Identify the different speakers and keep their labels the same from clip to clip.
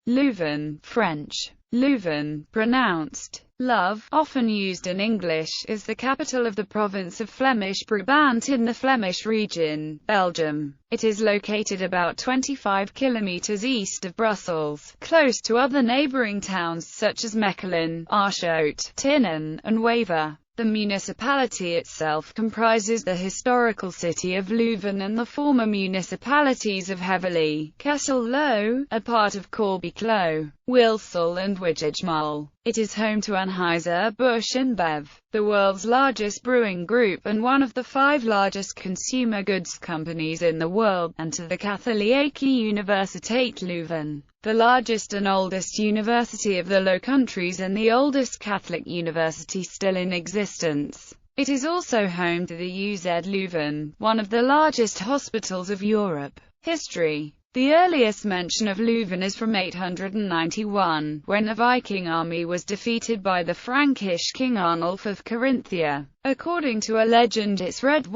Speaker 1: Leuven, French, Leuven, pronounced love, often used in English, is the capital of the province of Flemish Brabant in the Flemish region, Belgium. It is located about 25 kilometers east of Brussels, close to other neighboring towns such as Mechelen, Aarschot, Tienen, and Waver. The municipality itself comprises the historical city of Leuven and the former municipalities of Heverlee, Kessel-Lo, a part of Corbeek-Lo, Wilsel and Wijegmol. It is home to Anheuser-Busch InBev, the world's largest brewing group and one of the 5 largest consumer goods companies in the world, and to the Katholieke Universiteit Leuven, the largest and oldest university of the Low Countries and the oldest Catholic university still in existence. It is also home to the UZ Leuven, one of the largest hospitals of Europe. History. The earliest mention of Leuven is from 891, when a Viking army was defeated by the Frankish king Arnulf of Carinthia. According to a legend, its red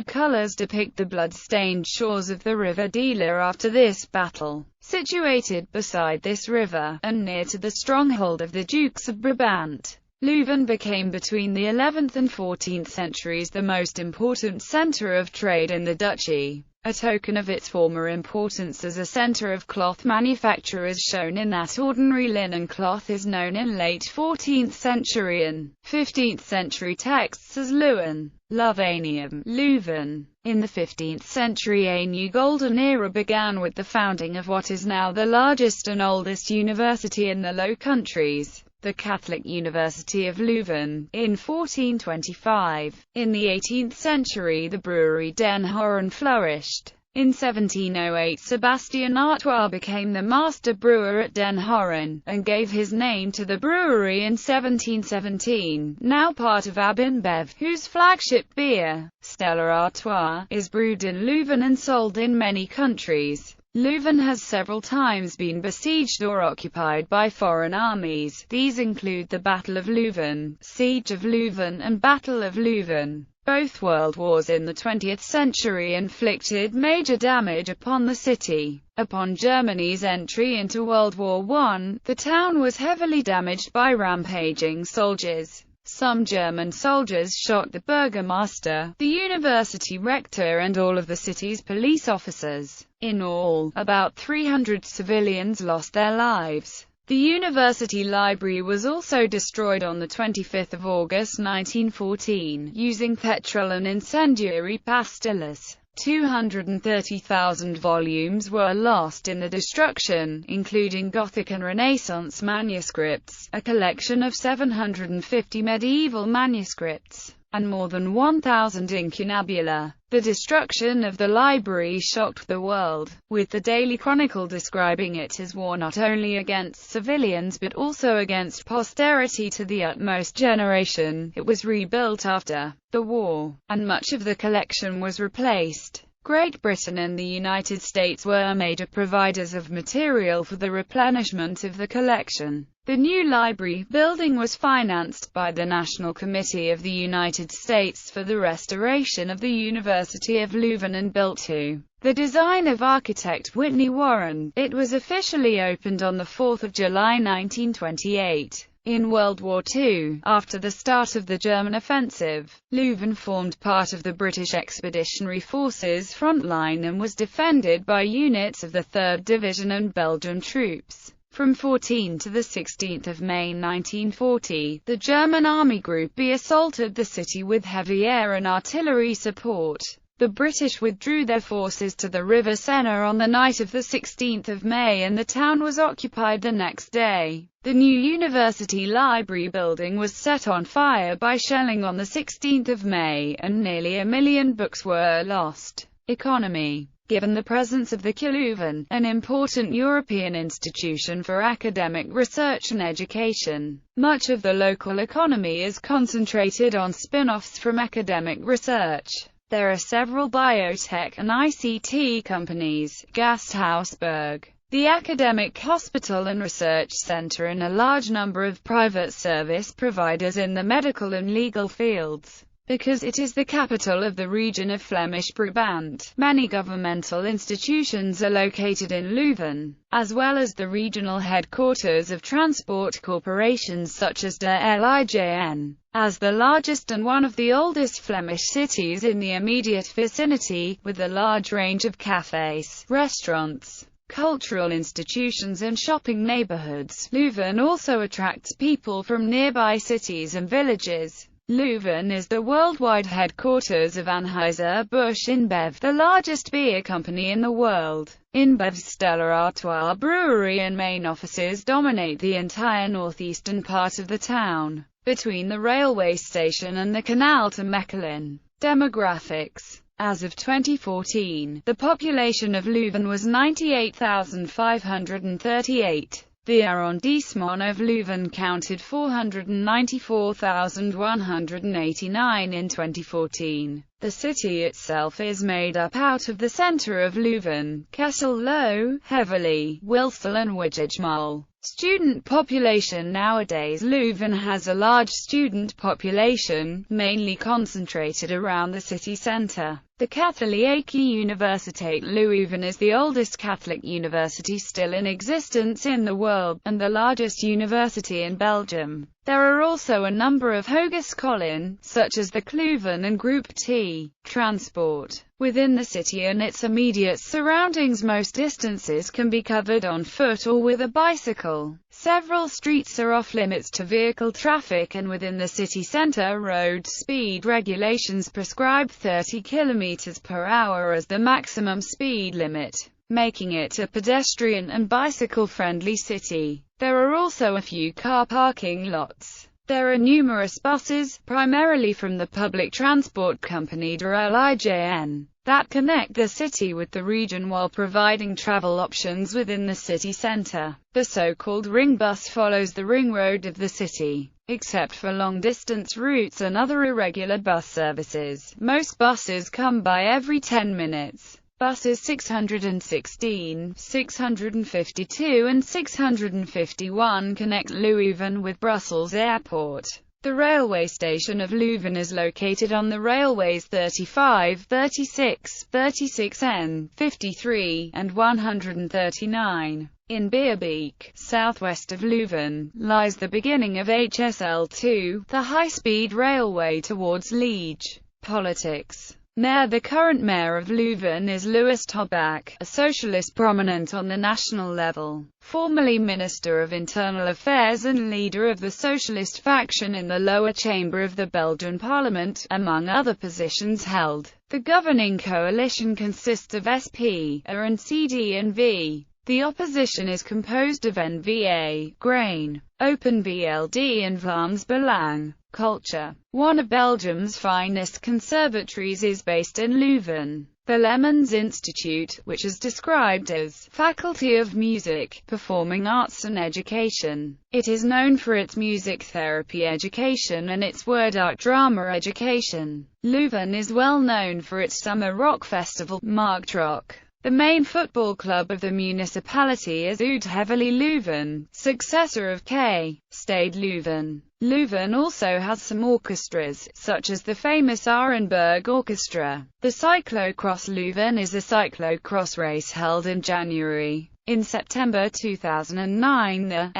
Speaker 1: colors depict the blood-stained shores of the river Dieler after this battle. Situated beside this river, and near to the stronghold of the Dukes of Brabant, Leuven became between the 11th and 14th centuries the most important center of trade in the duchy. A token of its former importance as a center of cloth manufacture is shown in that ordinary linen cloth is known in late 14th century and 15th century texts as Leuen, Lovanium, Leuven. In the 15th century a new golden era began with the founding of what is now the largest and oldest university in the Low Countries, the Catholic University of Leuven, in 1425. In the 18th century the brewery Den Horen flourished. In 1708 Sebastian Artois became the master brewer at Den Horen, and gave his name to the brewery in 1717, now part of AB InBev, whose flagship beer, Stella Artois, is brewed in Leuven and sold in many countries. Leuven has several times been besieged or occupied by foreign armies. These include the Battle of Leuven, Siege of Leuven and Battle of Leuven. Both world wars in the 20th century inflicted major damage upon the city. Upon Germany's entry into World War I, the town was heavily damaged by rampaging soldiers. Some German soldiers shot the burgomaster, the university rector and all of the city's police officers. In all, about 300 civilians lost their lives. The university library was also destroyed on 25 August 1914, using petrol and incendiary pastilles. 230,000 volumes were lost in the destruction, including Gothic and Renaissance manuscripts, a collection of 750 medieval manuscripts, and more than 1,000 incunabula. The destruction of the library shocked the world, with the Daily Chronicle describing it as war not only against civilians but also against posterity to the utmost generation. It was rebuilt after the war, and much of the collection was replaced. Great Britain and the United States were major providers of material for the replenishment of the collection. The new library building was financed by the National Committee of the United States for the Restoration of the University of Leuven and built to the design of architect Whitney Warren. It was officially opened on 4 July 1928. In World War II, after the start of the German offensive, Leuven formed part of the British Expeditionary Forces front line and was defended by units of the 3rd Division and Belgian troops. From 14 to 16 May 1940, the German Army Group B assaulted the city with heavy air and artillery support. The British withdrew their forces to the River Sena on the night of 16 May and the town was occupied the next day. The new university library building was set on fire by shelling on 16 May, and nearly 1 million books were lost. Economy. Given the presence of the KU Leuven, an important European institution for academic research and education, much of the local economy is concentrated on spin-offs from academic research. There are several biotech and ICT companies, Gasthausberg, the academic hospital and research center, and a large number of private service providers in the medical and legal fields. Because it is the capital of the region of Flemish Brabant, many governmental institutions are located in Leuven, as well as the regional headquarters of transport corporations such as de Lijn. As the largest and one of the oldest Flemish cities in the immediate vicinity, with a large range of cafes, restaurants, cultural institutions and shopping neighborhoods, Leuven also attracts people from nearby cities and villages. Leuven is the worldwide headquarters of Anheuser-Busch InBev, the largest beer company in the world. InBev's Stella Artois brewery and main offices dominate the entire northeastern part of the town, between the railway station and the canal to Mechelen. Demographics. As of 2014, the population of Leuven was 98,538. The arrondissement of Leuven counted 494,189 in 2014. The city itself is made up out of the center of Leuven, Kessel-Lo, Heverlee, Wilsel and Wijegmol. Student population. Nowadays Leuven has a large student population, mainly concentrated around the city center. The Katholieke Universiteit Leuven is the oldest Catholic university still in existence in the world, and the largest university in Belgium. There are also a number of hogescholen, such as the Leuven and Group T. Transport. Within the city and its immediate surroundings, most distances can be covered on foot or with a bicycle. Several streets are off-limits to vehicle traffic, and within the city center, road speed regulations prescribe 30 km per hour as the maximum speed limit, making it a pedestrian and bicycle-friendly city. There are also a few car parking lots. There are numerous buses, primarily from the public transport company de Lijn, that connect the city with the region while providing travel options within the city center. The so-called ring bus follows the ring road of the city, except for long-distance routes and other irregular bus services. Most buses come by every 10 minutes. Buses 616, 652 and 651 connect Leuven with Brussels Airport. The railway station of Leuven is located on the railways 35, 36, 36N, 53, and 139. In Beerbeek, southwest of Leuven, lies the beginning of HSL2, the high-speed railway towards Liege. Politics. The current mayor of Leuven is Louis Tobak, a socialist prominent on the national level, formerly Minister of Internal Affairs and leader of the socialist faction in the lower chamber of the Belgian parliament, among other positions held. The governing coalition consists of SP, A and CD&V. The opposition is composed of N-VA, Grain, Open BLD and Vlaams Belang. Culture. One of Belgium's finest conservatories is based in Leuven. The Lemons Institute, which is described as Faculty of Music, Performing Arts and Education. It is known for its music therapy education and its word art drama education. Leuven is well known for its summer rock festival, Marktrock. The main football club of the municipality is Oud Heverlee Leuven, successor of K. Stade Leuven. Leuven also has some orchestras, such as the famous Arenberg Orchestra. The Cyclocross Leuven is a cyclocross race held in January. In September 2009, the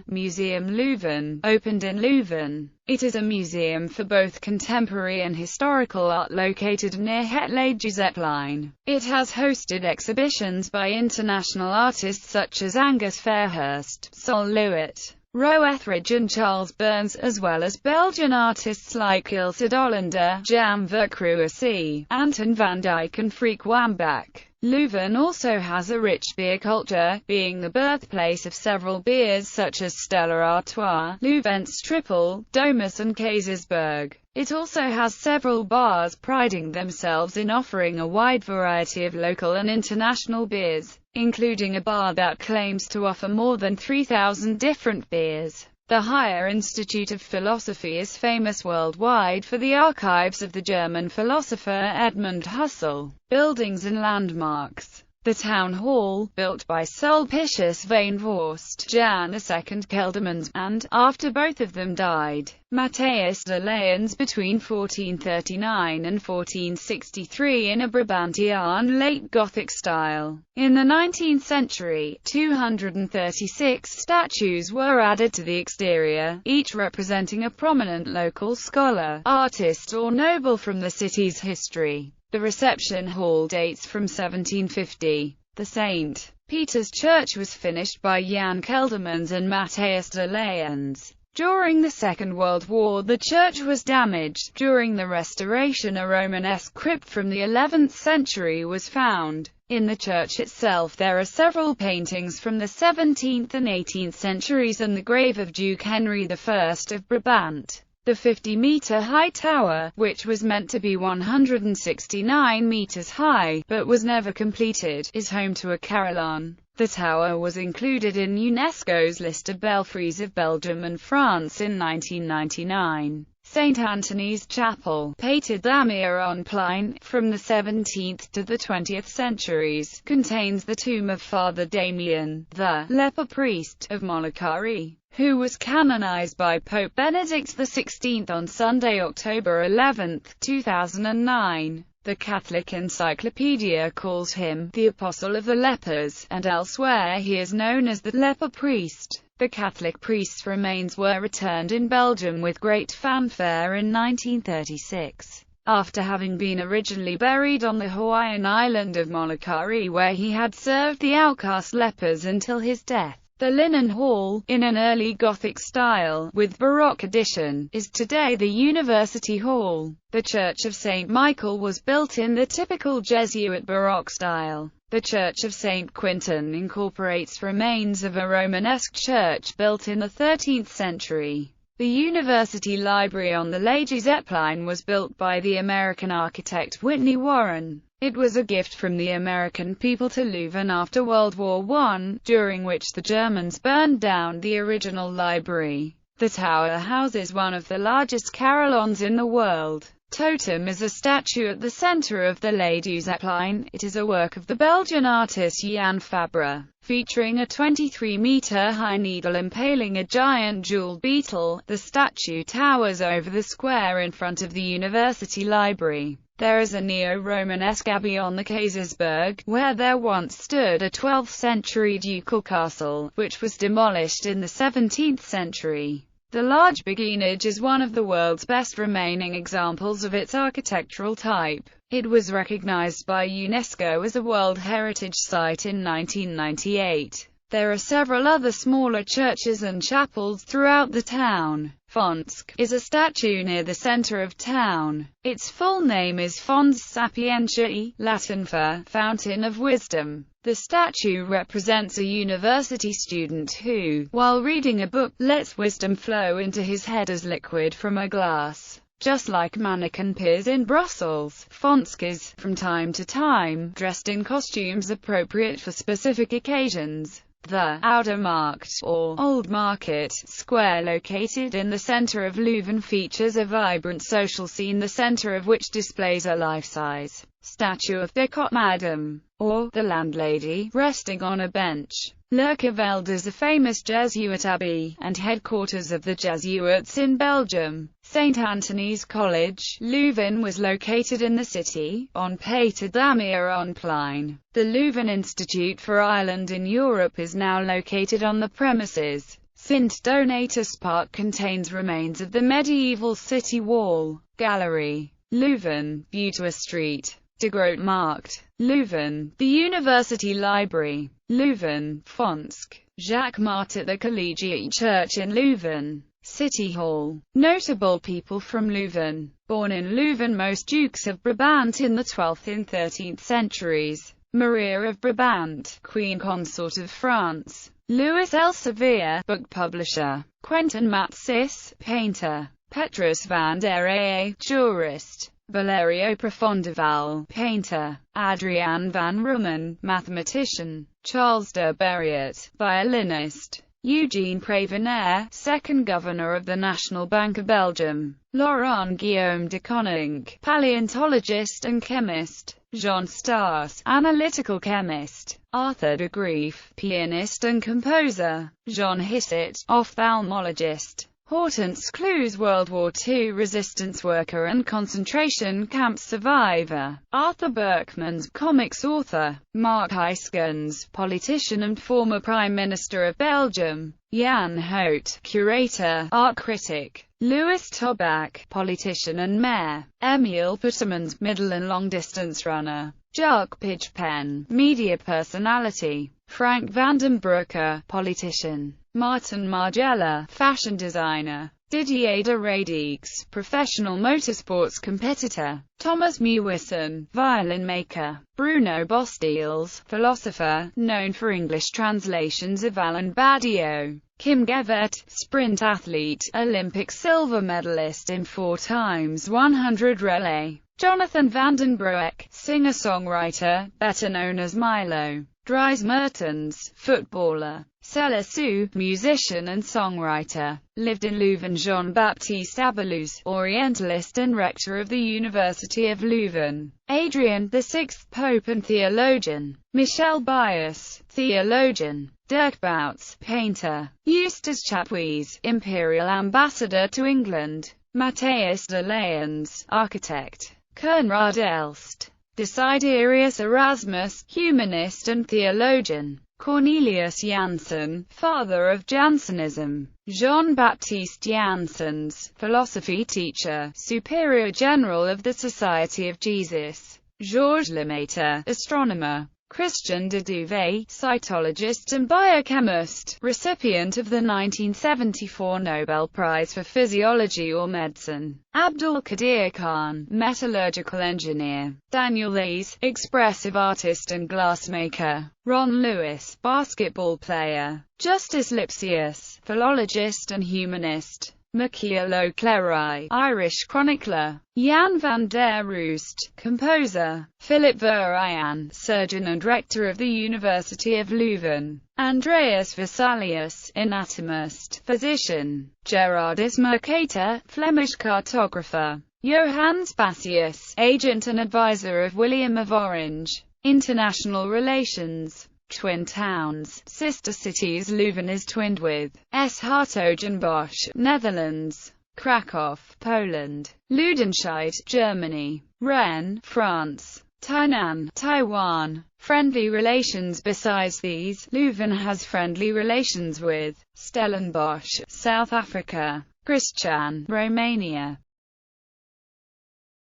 Speaker 1: Museum Leuven opened in Leuven. It is a museum for both contemporary and historical art located near Het Lagezetplein. It has hosted exhibitions by international artists such as Angus Fairhurst, Sol LeWitt, Ro Etheridge and Charles Burns, as well as Belgian artists like Ilse Dollander, Jan Vercruijse, Anton van Dijk and Freek Wambach. Leuven also has a rich beer culture, being the birthplace of several beers such as Stella Artois, Leuven's Triple, Domus and Kaisersberg. It also has several bars priding themselves in offering a wide variety of local and international beers, including a bar that claims to offer more than 3,000 different beers. The Higher Institute of Philosophy is famous worldwide for the archives of the German philosopher Edmund Husserl. Buildings and landmarks. The town hall, built by Sulpicius van Vorst, Jan II Keldemans, and, after both of them died, Matthias de Leyens between 1439 and 1463 in a Brabantian late Gothic style. In the 19th century, 236 statues were added to the exterior, each representing a prominent local scholar, artist or noble from the city's history. The reception hall dates from 1750. The St. Peter's Church was finished by Jan Keldemans and Matthias de Leyens. During the Second World War the church was damaged. During the restoration a Romanesque crypt from the 11th century was found. In the church itself there are several paintings from the 17th and 18th centuries and the grave of Duke Henry I of Brabant. The 50-metre-high tower, which was meant to be 169 metres high, but was never completed, is home to a carillon. The tower was included in UNESCO's list of belfries of Belgium and France in 1999. St. Anthony's Chapel, Pater-Damier-en-Plaine, from the 17th to the 20th centuries, contains the tomb of Father Damien, the leper priest of Molochari, who was canonized by Pope Benedict XVI on Sunday, October 11, 2009. The Catholic Encyclopedia calls him the Apostle of the Lepers, and elsewhere he is known as the leper priest. The Catholic priest's remains were returned in Belgium with great fanfare in 1936. After having been originally buried on the Hawaiian island of Molochari where he had served the outcast lepers until his death. The Linen Hall, in an early Gothic style, with Baroque addition, is today the University Hall. The Church of St. Michael was built in the typical Jesuit Baroque style. The Church of St. Quintin incorporates remains of a Romanesque church built in the 13th century. The University Library on the Lage Zeppelin was built by the American architect Whitney Warren. It was a gift from the American people to Leuven after World War I, during which the Germans burned down the original library. The tower houses one of the largest carillons in the world. Totem is a statue at the center of the Lage Zeppelin. It is a work of the Belgian artist Jan Fabre, featuring a 23-meter-high needle impaling a giant jeweled beetle. The statue towers over the square in front of the University Library. There is a neo-Romanesque abbey on the Kaisersberg, where there once stood a 12th-century ducal castle, which was demolished in the 17th century. The large beguinage is one of the world's best remaining examples of its architectural type. It was recognized by UNESCO as a World Heritage Site in 1998. There are several other smaller churches and chapels throughout the town. Fonsk is a statue near the center of town. Its full name is Fons Sapientiae, Latin for Fountain of Wisdom. The statue represents a university student who, while reading a book, lets wisdom flow into his head as liquid from a glass. Just like mannequin piers in Brussels, Fonsk is, from time to time, dressed in costumes appropriate for specific occasions. The Oude Markt, or Old Market, square located in the center of Leuven features a vibrant social scene, the center of which displays a life-size statue of the Kot Madam, or the landlady, resting on a bench. Leuven is a famous Jesuit abbey, and headquarters of the Jesuits in Belgium. St. Anthony's College, Leuven was located in the city, on Pater-Damier-en-Plaine. The Leuven Institute for Ireland in Europe is now located on the premises. Sint Donatus Park contains remains of the medieval city wall. Gallery, Leuven, Butois Street. De Groot Markt, Leuven. The University Library, Leuven. Fonsk, Jacques Martyr. The Collegiate Church in Leuven. City Hall. Notable people from Leuven. Born in Leuven, most dukes of Brabant in the 12th and 13th centuries. Maria of Brabant, Queen Consort of France. Louis Elsevier, book publisher. Quentin Matsis, painter. Petrus van der Aa, jurist. Valerio Profondeval, painter. Adriaan van Rummen, mathematician. Charles de Berriot, violinist. Eugene Prévenaire, second governor of the National Bank of Belgium. Laurent Guillaume de Koninck, paleontologist and chemist. Jean Stas, analytical chemist. Arthur de Greef, pianist and composer. Jean Hissett, ophthalmologist. Hortense Cloos, World War II resistance worker and concentration camp survivor. Arthur Berkmans, comics author. Mark Huyskens, politician and former Prime Minister of Belgium. Jan Hout, curator, art critic. Louis Tobak, politician and mayor. Emile Puttermans, middle and long-distance runner. Jacques Pidgepen, media personality. Frank Vandenbroeke, politician. Martin Margiela, fashion designer. Didier de Radix, professional motorsports competitor. Thomas Mewison, violin maker. Bruno Bostiels, philosopher, known for English translations of Alain Badiou. Kim Gevert, sprint athlete, Olympic silver medalist in 4x100 relay. Jonathan van den Broek, singer-songwriter, better known as Milo. Dries Mertens, footballer. Céla, musician and songwriter. Lived in Leuven. Jean-Baptiste Abelouz, Orientalist and rector of the University of Leuven. Adrian VI, Pope and theologian. Michel Bias, theologian. Dirk Bouts, painter. Eustace Chapuis, Imperial Ambassador to England. Matthias de Leyens, architect. Konrad Elst, Desiderius Erasmus, humanist and theologian. Cornelius Janssen, father of Jansenism. Jean-Baptiste Janssens, philosophy teacher, superior general of the Society of Jesus. Georges Lemaitre, astronomer. Christian de Duvet, cytologist and biochemist, recipient of the 1974 Nobel Prize for Physiology or Medicine. Abdul Qadir Khan, metallurgical engineer. Daniel Lees, expressive artist and glassmaker. Ron Lewis, basketball player. Justice Lipsius, philologist and humanist. Michiel O'Clery, Irish chronicler. Jan van der Roost, composer. Philip Verheyen, surgeon and rector of the University of Leuven. Andreas Vesalius, anatomist, physician. Gerardus Mercator, Flemish cartographer. Johannes Bassius, agent and advisor of William of Orange. International relations. Twin towns, sister cities. Leuven is twinned with Hertogenbosch, Netherlands. Krakow, Poland. Ludenscheid, Germany. Rennes, France. Tainan, Taiwan. Friendly relations. Besides these, Leuven has friendly relations with Stellenbosch, South Africa. Christian, Romania.